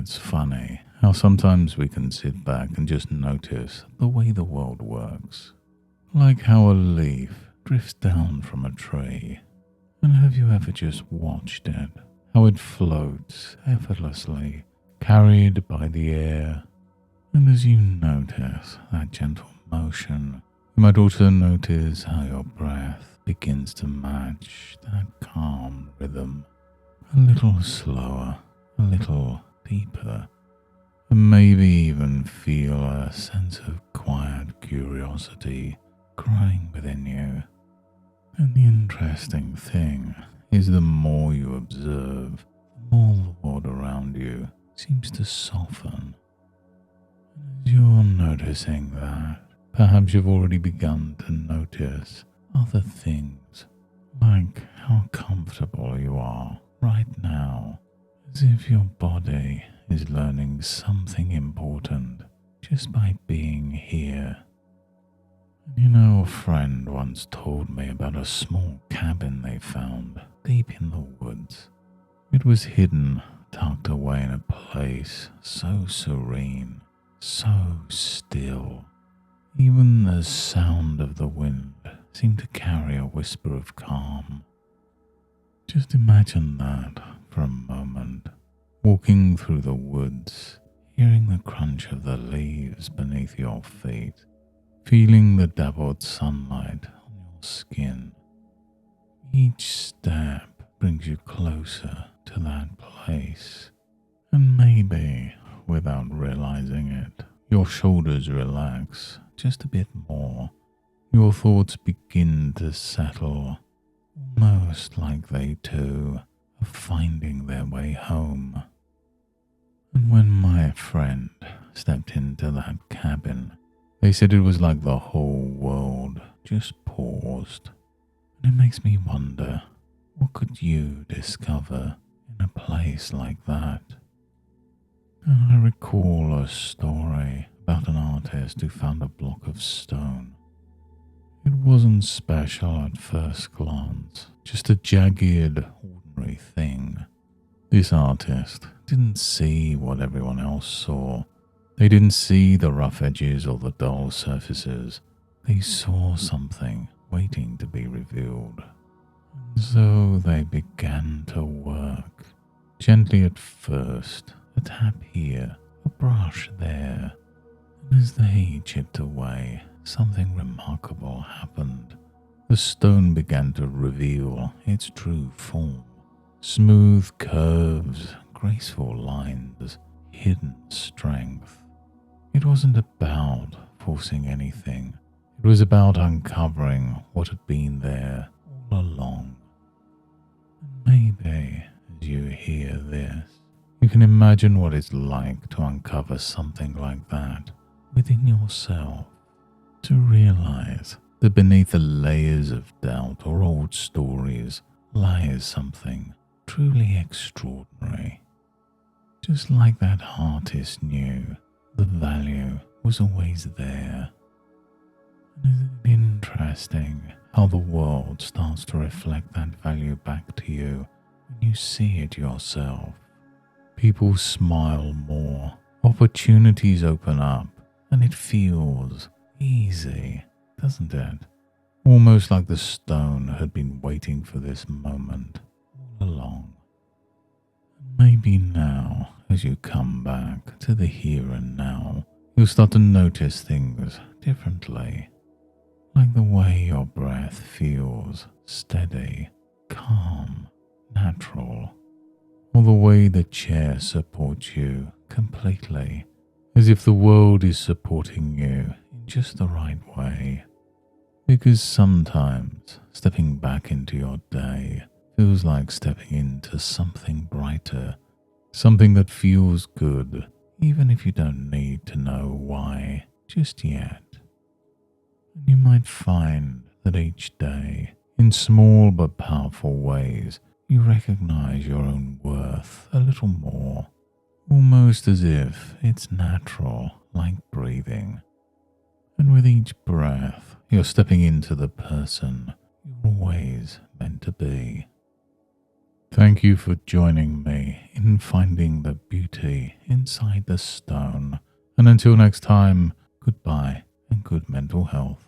It's funny how sometimes we can sit back and just notice the way the world works. Like how a leaf drifts down from a tree. And have you ever just watched it? How it floats effortlessly, carried by the air. And as you notice that gentle motion, you might also notice how your breath begins to match that calm rhythm. A little slower, a little deeper, and maybe even feel a sense of quiet curiosity growing within you. And the interesting thing is the more you observe, the more the world around you seems to soften. And as you're noticing that, perhaps you've already begun to notice other things, like how comfortable you are right now, as if your body is learning something important just by being here. A friend once told me about a small cabin they found deep in the woods. It was hidden, tucked away in a place so serene, so still. Even the sound of the wind seemed to carry a whisper of calm. Just imagine that for a moment, walking through the woods, hearing the crunch of the leaves beneath your feet, feeling the dappled sunlight on your skin. Each step brings you closer to that place, and maybe, without realizing it, your shoulders relax just a bit more. Your thoughts begin to settle, almost like they too are finding their way home. And when my friend stepped into that cabin, they said it was like the whole world just paused. And it makes me wonder, what could you discover in a place like that? And I recall a story about an artist who found a block of stone. It wasn't special at first glance, just a jagged, ordinary thing. This artist didn't see what everyone else saw. They didn't see the rough edges or the dull surfaces. They saw something waiting to be revealed. And so they began to work, gently at first, a tap here, a brush there. And as they chipped away, something remarkable happened. The stone began to reveal its true form. Smooth curves, graceful lines, hidden strength. It wasn't about forcing anything. It was about uncovering what had been there all along. And maybe as you hear this, you can imagine what it's like to uncover something like that within yourself. To realize that beneath the layers of doubt or old stories lies something truly extraordinary. Just like that artist knew, the value was always there. And isn't it interesting how the world starts to reflect that value back to you when you see it yourself? People smile more, opportunities open up, and it feels easy, doesn't it? Almost like the stone had been waiting for this moment all along. Maybe now, as you come back to the here and now, you'll start to notice things differently. Like the way your breath feels steady, calm, natural. Or the way the chair supports you completely, as if the world is supporting you in just the right way. Because sometimes stepping back into your day feels like stepping into something brighter, something that feels good, even if you don't need to know why just yet. And you might find that each day, in small but powerful ways, you recognize your own worth a little more, almost as if it's natural, like breathing. And with each breath, you're stepping into the person you're always meant to be. Thank you for joining me in in finding the beauty inside the stone. And until next time, goodbye and good mental health.